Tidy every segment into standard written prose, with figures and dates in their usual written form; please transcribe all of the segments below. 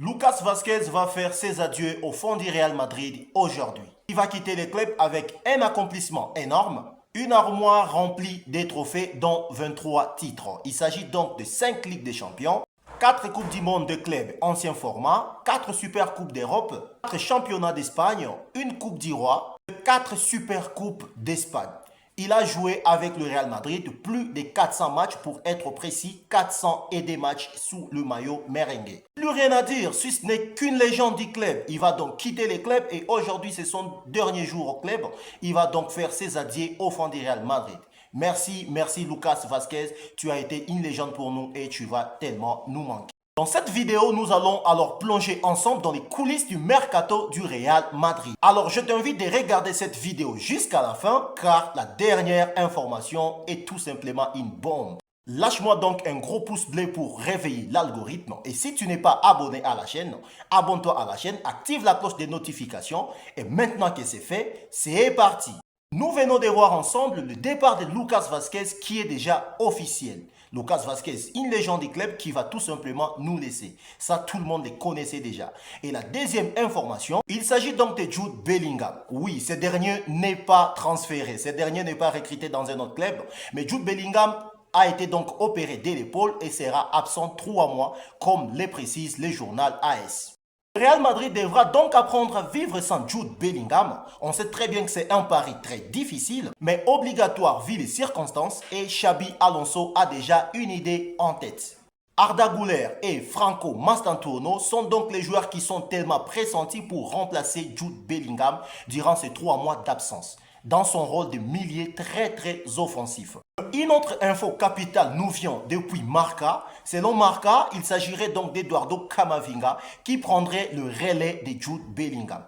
Lucas Vázquez va faire ses adieux au fond du Real Madrid aujourd'hui. Il va quitter le club avec un accomplissement énorme, une armoire remplie de trophées dont 23 titres. Il s'agit donc de 5 Ligues des Champions, 4 Coupes du Monde de club ancien format, 4 Super Coupes d'Europe, 4 Championnats d'Espagne, une Coupe du Roi, 4 Super Coupes d'Espagne. Il a joué avec le Real Madrid plus de 400 matchs, pour être précis, 400 et des matchs sous le maillot merengue. Plus rien à dire, Suisse n'est qu'une légende du club. Il va donc quitter le club et aujourd'hui c'est son dernier jour au club. Il va donc faire ses adieux au fond du Real Madrid. Merci Lucas Vázquez, tu as été une légende pour nous et tu vas tellement nous manquer. Dans cette vidéo, nous allons alors plonger ensemble dans les coulisses du mercato du Real Madrid. Alors, je t'invite de regarder cette vidéo jusqu'à la fin, car la dernière information est tout simplement une bombe. Lâche-moi donc un gros pouce bleu pour réveiller l'algorithme. Et si tu n'es pas abonné à la chaîne, abonne-toi à la chaîne, active la cloche des notifications. Et maintenant que c'est fait, c'est parti. Nous venons de voir ensemble le départ de Lucas Vázquez qui est déjà officiel. Lucas Vázquez, une légende du club qui va tout simplement nous laisser. Ça, tout le monde les connaissait déjà. Et la deuxième information, il s'agit donc de Jude Bellingham. Oui, ce dernier n'est pas transféré, ce dernier n'est pas recruté dans un autre club. Mais Jude Bellingham a été donc opéré de l'épaule et sera absent 3 mois, comme le précise le journal AS. Le Real Madrid devra donc apprendre à vivre sans Jude Bellingham. On sait très bien que c'est un pari très difficile, mais obligatoire vu les circonstances, et Xabi Alonso a déjà une idée en tête. Arda Güler et Franco Mastantuono sont donc les joueurs qui sont tellement pressentis pour remplacer Jude Bellingham durant ces 3 mois d'absence, dans son rôle de milieu très offensif. Une autre info capitale nous vient depuis Marca. Selon Marca, il s'agirait donc d'Eduardo Camavinga qui prendrait le relais de Jude Bellingham.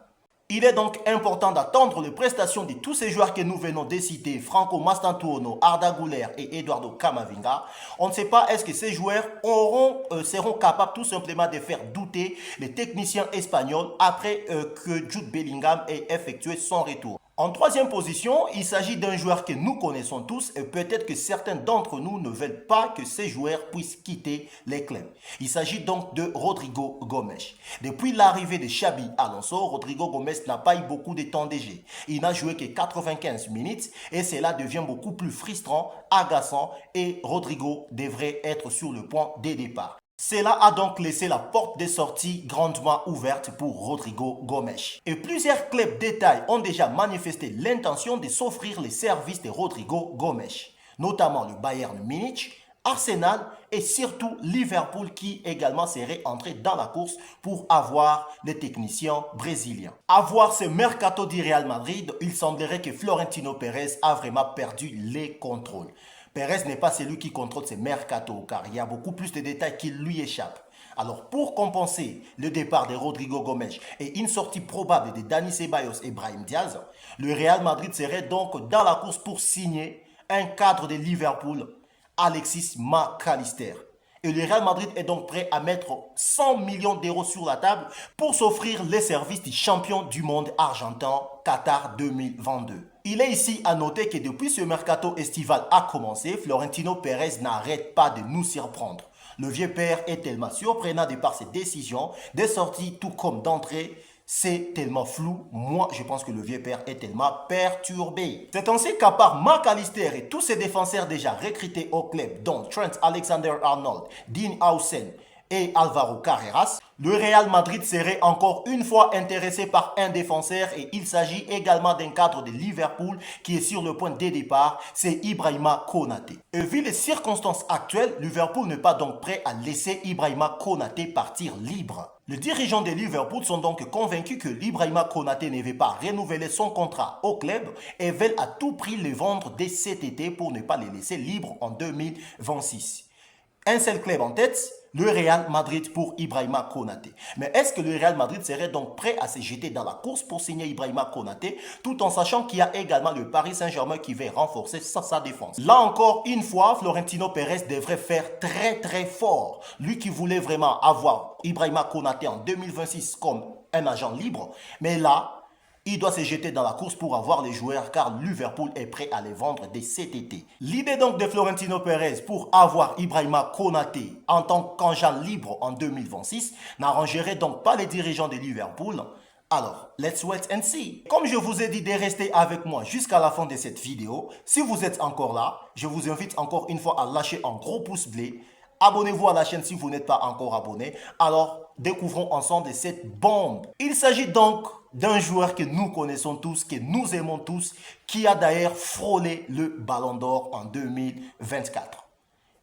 Il est donc important d'attendre les prestations de tous ces joueurs que nous venons de citer, Franco Mastantuono, Arda Güler et Eduardo Camavinga. On ne sait pas est-ce que ces joueurs seront capables tout simplement de faire douter les techniciens espagnols après que Jude Bellingham ait effectué son retour. En troisième position, il s'agit d'un joueur que nous connaissons tous et peut-être que certains d'entre nous ne veulent pas que ces joueurs puissent quitter les clubs. Il s'agit donc de Rodrigo Gomes. Depuis l'arrivée de Xabi Alonso, Rodrigo Gomes n'a pas eu beaucoup de temps de jeu. Il n'a joué que 95 minutes et cela devient beaucoup plus frustrant, agaçant et Rodrigo devrait être sur le point de départ. Cela a donc laissé la porte de sortie grandement ouverte pour Rodrigo Gomes. Et plusieurs clubs détails ont déjà manifesté l'intention de s'offrir les services de Rodrigo Gomes, notamment le Bayern Munich, Arsenal et surtout Liverpool qui également serait entré dans la course pour avoir les techniciens brésiliens. À voir ce mercato du Real Madrid, il semblerait que Florentino Pérez a vraiment perdu les contrôles. Pérez n'est pas celui qui contrôle ses mercatos car il y a beaucoup plus de détails qui lui échappent. Alors pour compenser le départ de Rodrigo Gomes et une sortie probable de Dani Ceballos et Brahim Diaz, le Real Madrid serait donc dans la course pour signer un cadre de Liverpool, Alexis McAllister. Et le Real Madrid est donc prêt à mettre 100 millions d'euros sur la table pour s'offrir les services du champion du monde argentin Qatar 2022. Il est ici à noter que depuis ce mercato estival a commencé, Florentino Pérez n'arrête pas de nous surprendre. Le vieux père est tellement surprenant de par ses décisions, des sorties tout comme d'entrée. C'est tellement flou, moi je pense que le vieux père est tellement perturbé. C'est ainsi qu'à part McAllister et tous ses défenseurs déjà recrutés au club, dont Trent Alexander-Arnold, Dean Howson et Alvaro Carreras, le Real Madrid serait encore une fois intéressé par un défenseur et il s'agit également d'un cadre de Liverpool qui est sur le point de départ, c'est Ibrahima Konaté. Et vu les circonstances actuelles, Liverpool n'est pas donc prêt à laisser Ibrahima Konaté partir libre. Les dirigeants de Liverpool sont donc convaincus que Ibrahima Konaté ne veut pas renouveler son contrat au club et veulent à tout prix le vendre dès cet été pour ne pas le laisser libre en 2026. Un seul club en tête, le Real Madrid pour Ibrahima Konaté. Mais est-ce que le Real Madrid serait donc prêt à se jeter dans la course pour signer Ibrahima Konaté tout en sachant qu'il y a également le Paris Saint-Germain qui veut renforcer sa défense? Là encore une fois, Florentino Pérez devrait faire très fort. Lui qui voulait vraiment avoir Ibrahima Konaté en 2026 comme un agent libre. Mais là, Il doit se jeter dans la course pour avoir les joueurs car Liverpool est prêt à les vendre dès cet été. L'idée donc de Florentino Pérez pour avoir Ibrahima Konaté en tant qu'agent libre en 2026 n'arrangerait donc pas les dirigeants de Liverpool. Alors, let's wait and see. Comme je vous ai dit de rester avec moi jusqu'à la fin de cette vidéo, si vous êtes encore là, je vous invite encore une fois à lâcher un gros pouce bleu. Abonnez-vous à la chaîne si vous n'êtes pas encore abonné. Alors, découvrons ensemble cette bombe. Il s'agit donc d'un joueur que nous connaissons tous, que nous aimons tous, qui a d'ailleurs frôlé le Ballon d'Or en 2024.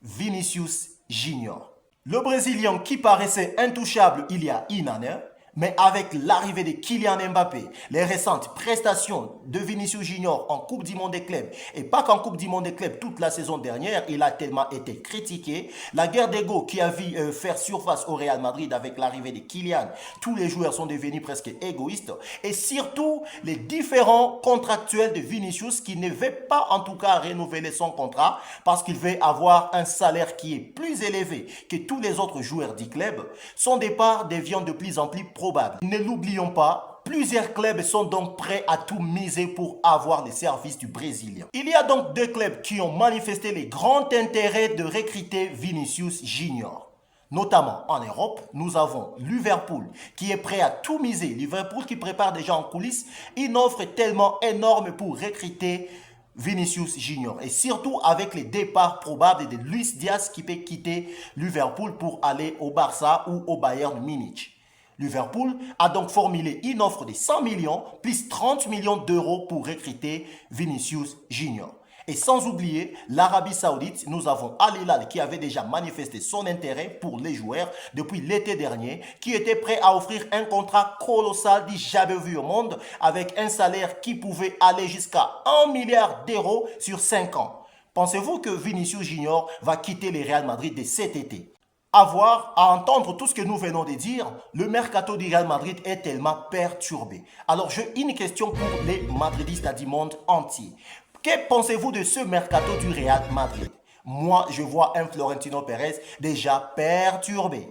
Vinicius Junior. Le Brésilien qui paraissait intouchable il y a une année, mais avec l'arrivée de Kylian Mbappé, les récentes prestations de Vinicius Junior en Coupe du Monde des clubs, et pas qu'en Coupe du Monde des clubs, toute la saison dernière, il a tellement été critiqué. La guerre d'ego qui a vu faire surface au Real Madrid avec l'arrivée de Kylian, tous les joueurs sont devenus presque égoïstes. Et surtout, les différents contractuels de Vinicius qui ne veut pas en tout cas renouveler son contrat parce qu'il veut avoir un salaire qui est plus élevé que tous les autres joueurs du club. Son départ devient de plus en plus probable. Ne l'oublions pas, plusieurs clubs sont donc prêts à tout miser pour avoir les services du Brésilien. Il y a donc deux clubs qui ont manifesté le grand intérêt de recruter Vinicius Junior. Notamment en Europe, nous avons Liverpool qui est prêt à tout miser. Liverpool qui prépare déjà en coulisses une offre tellement énorme pour recruter Vinicius Junior. Et surtout avec les départs probables de Luis Diaz qui peut quitter Liverpool pour aller au Barça ou au Bayern Munich. Liverpool a donc formulé une offre de 100 millions plus 30 millions d'euros pour recruter Vinicius Junior. Et sans oublier l'Arabie Saoudite, nous avons Al Hilal qui avait déjà manifesté son intérêt pour les joueurs depuis l'été dernier, qui était prêt à offrir un contrat colossal du jamais vu au monde avec un salaire qui pouvait aller jusqu'à 1 milliard d'euros sur 5 ans. Pensez-vous que Vinicius Junior va quitter le Real Madrid dès cet été? À entendre tout ce que nous venons de dire, le mercato du Real Madrid est tellement perturbé. Alors j'ai une question pour les madridistes du monde entier. Que pensez-vous de ce mercato du Real Madrid? Moi, je vois un Florentino Pérez déjà perturbé.